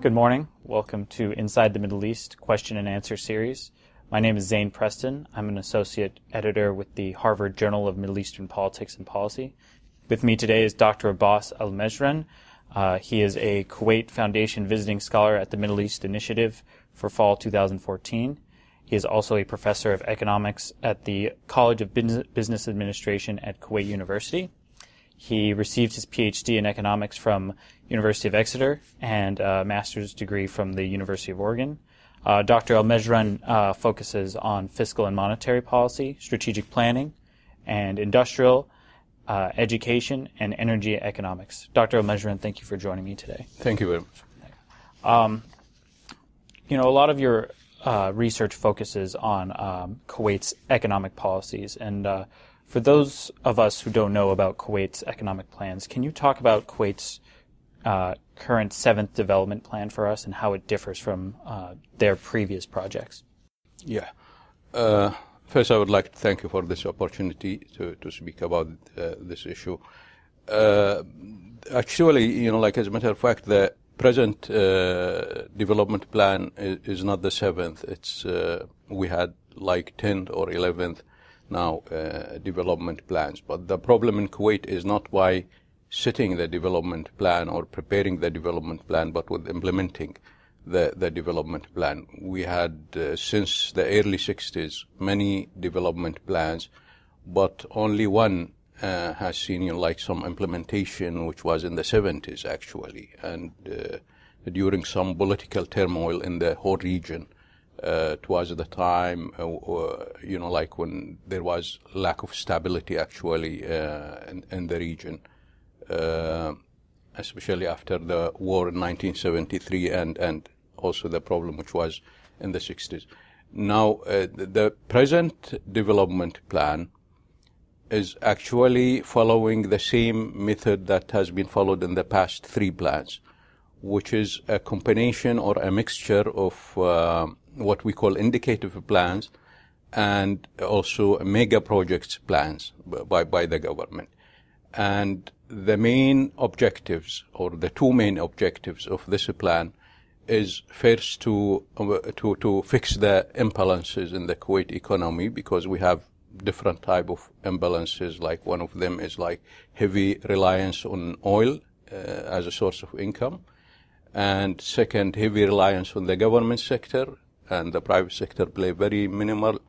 Good morning. Welcome to Inside the Middle East Question and Answer series. My name is Zane Preston. I'm an associate editor with the Harvard Journal of Middle Eastern Politics and Policy. With me today is Dr. Abbas Al-Mejren. He is a Kuwait Foundation visiting scholar at the Middle East Initiative for fall 2014. He is also a professor of economics at the College of Business Administration at Kuwait University. He received his PhD in economics from University of Exeter and a master's degree from the University of Oregon. Dr. Al-Mejren focuses on fiscal and monetary policy, strategic planning, and industrial, education, and energy economics. Dr. Al-Mejren, thank you for joining me today. Thank you very much. A lot of your research focuses on Kuwait's economic policies, and for those of us who don't know about Kuwait's economic plans, can you talk about Kuwait's current 7th development plan for us and how it differs from their previous projects? Yeah. First, I would like to thank you for this opportunity to speak about this issue. Actually, as a matter of fact, the present development plan is not the 7th. It's we had like 10th or 11th now development plans. But the problem in Kuwait is not by setting the development plan or preparing the development plan, but with implementing the development plan. We had, since the early 60s, many development plans, but only one has seen, some implementation, which was in the 70s, actually. And during some political turmoil in the whole region, it was at the time, when there was lack of stability, actually, in the region, especially after the war in 1973 and also the problem which was in the 60s. Now, the present development plan is actually following the same method that has been followed in the past 3 plans, which is a combination or a mixture of what we call indicative plans and also mega projects plans by the government. And the main objectives, or the 2 main objectives of this plan, is first to fix the imbalances in the Kuwait economy, because we have different type of imbalances. Like one of them is like heavy reliance on oil as a source of income, and second, heavy reliance on the government sector, and the private sector play very minimal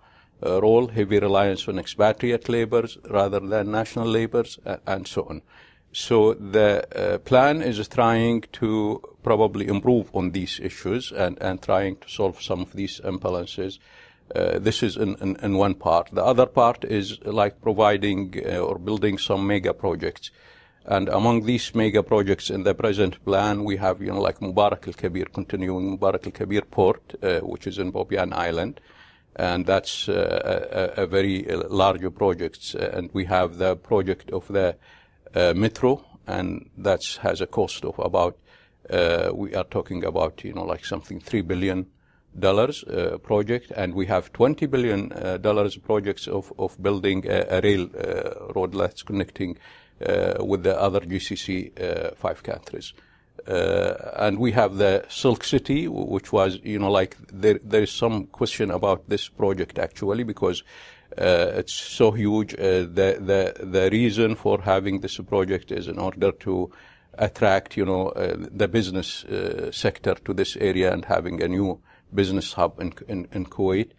role, heavy reliance on expatriate laborers rather than national laborers, and so on. So the plan is trying to probably improve on these issues and trying to solve some of these imbalances. This is in one part. The other part is like providing or building some mega projects. And among these mega projects in the present plan, we have, like Mubarak al-Kabir, continuing Mubarak al-Kabir port, which is in Bobian Island. And that's a very large project. And we have the project of the metro, and that has a cost of about, we are talking about, something $3 billion project. And we have $20 billion projects of building a rail road that's connecting with the other GCC 5 countries. And we have the Silk City, which was, there is some question about this project, actually, because it's so huge. The reason for having this project is in order to attract, the business sector to this area and having a new business hub in Kuwait.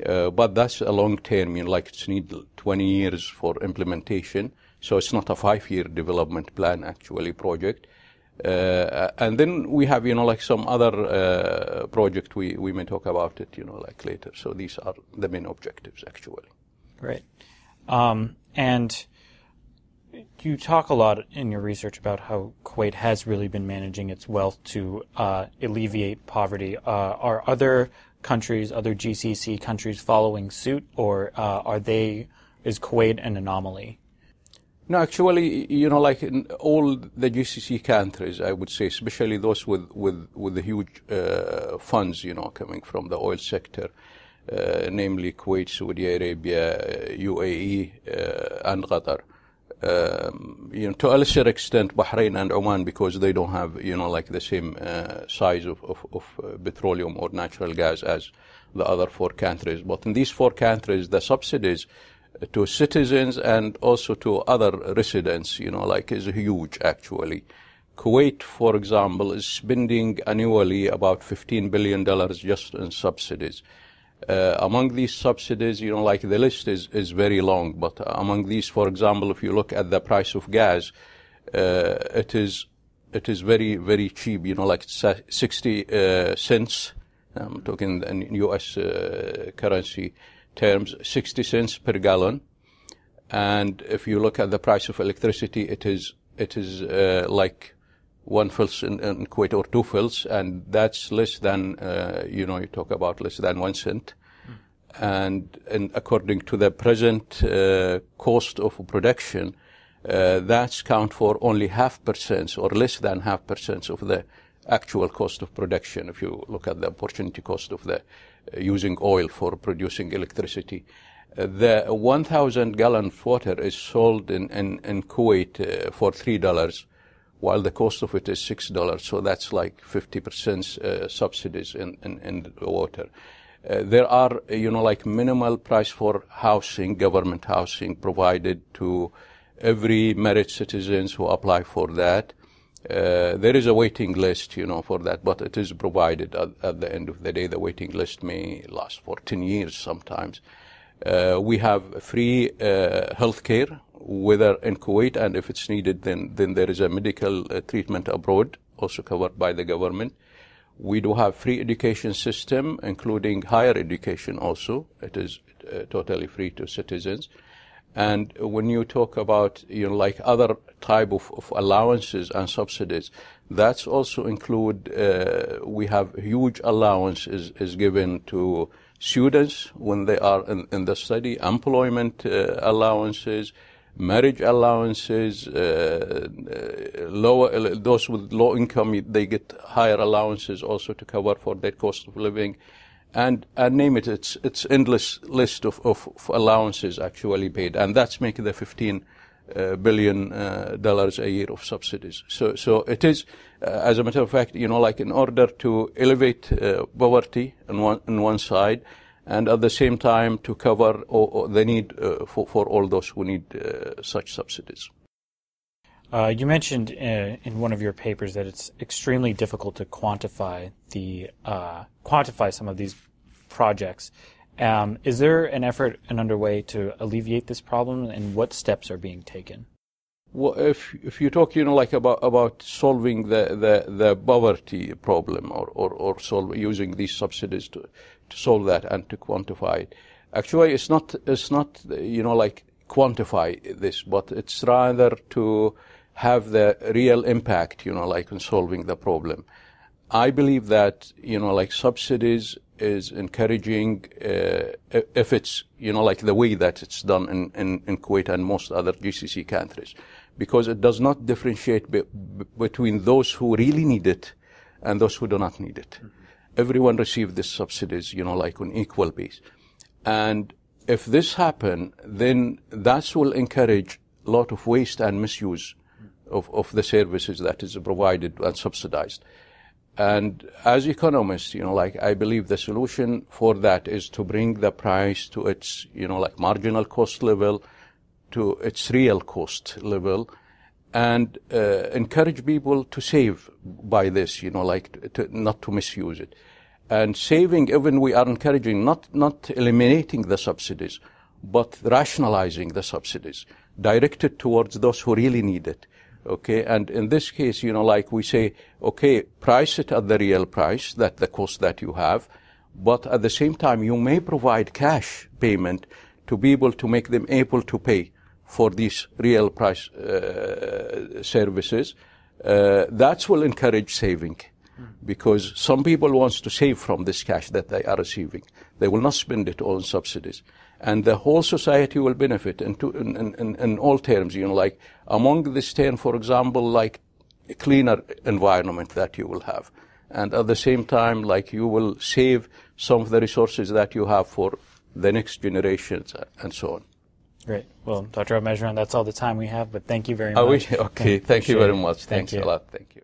But that's a long term, it's need 20 years for implementation. So it's not a 5-year development plan, actually, project. And then we have, some other project, we may talk about it, later. So these are the main objectives, actually. Great. And you talk a lot in your research about how Kuwait has really been managing its wealth to alleviate poverty. Are other countries, other GCC countries following suit, or is Kuwait an anomaly? No, actually, in all the GCC countries, I would say, especially those with the huge funds, coming from the oil sector, namely Kuwait, Saudi Arabia, UAE, and Qatar. to a lesser extent, Bahrain and Oman, because they don't have, like the same size of petroleum or natural gas as the other four countries. But in these four countries, the subsidies to citizens and also to other residents, is huge, actually. Kuwait, for example, is spending annually about $15 billion just in subsidies. Among these subsidies, the list is very long, but among these, for example, if you look at the price of gas, it is very, very cheap, 60 cents. I'm talking in U.S. Currency terms, 60 cents per gallon. And if you look at the price of electricity, it is like one fills in Kuwait or two fills, and that's less than, you talk about less than 1 cent. And according to the present cost of production, that's count for only 0.5% or less than 0.5% of the actual cost of production. If you look at the opportunity cost of the using oil for producing electricity, the 1,000 gallon of water is sold in Kuwait for $3, while the cost of it is $6. So that's like 50% subsidies in the water. There are, minimal price for housing, government housing provided to every married citizens who apply for that. There is a waiting list, for that, but it is provided at the end of the day. The waiting list may last for 10 years sometimes. We have free health care, whether in Kuwait, and if it's needed, then there is a medical treatment abroad, also covered by the government. We do have free education system, including higher education also. It is totally free to citizens. And when you talk about, other type of allowances and subsidies, that's also include, we have huge allowances is given to students when they are in the study, employment allowances, marriage allowances, those with low income, they get higher allowances also to cover for their cost of living. And name it, it's endless list of allowances actually paid, and that's making the $15 billion a year of subsidies. So it is, as a matter of fact, in order to elevate poverty on one side, and at the same time to cover the need for all those who need such subsidies. You mentioned in one of your papers that it's extremely difficult to quantify some of these projects. Is there an effort underway to alleviate this problem, and what steps are being taken? Well, if you talk, about solving the poverty problem or using these subsidies to solve that and to quantify it, actually it's not quantify this, but it's rather to have the real impact, in solving the problem. I believe that, subsidies is encouraging, if it's, the way that it's done in Kuwait and most other GCC countries, because it does not differentiate between those who really need it and those who do not need it. Mm-hmm. Everyone receives these subsidies, on equal base. And if this happen, then that will encourage a lot of waste and misuse of the services that is provided and subsidized. And as economists, I believe the solution for that is to bring the price to its, marginal cost level, to its real cost level, and encourage people to save by this, not to misuse it. And saving, even we are encouraging, not eliminating the subsidies, but rationalizing the subsidies, directed towards those who really need it. Okay, and in this case, we say, okay, price it at the real price, that the cost that you have, but at the same time, you may provide cash payment to people to make them able to pay for these real price services. That will encourage saving, because some people want to save from this cash that they are receiving. They will not spend it all on subsidies. And the whole society will benefit in all terms, among this term, for example, a cleaner environment that you will have. And at the same time, you will save some of the resources that you have for the next generations and so on. Great. Well, Dr. Al-Mejren, that's all the time we have, but thank you very much. Okay, thank you very much. Thank Thanks you. a lot. Thank you.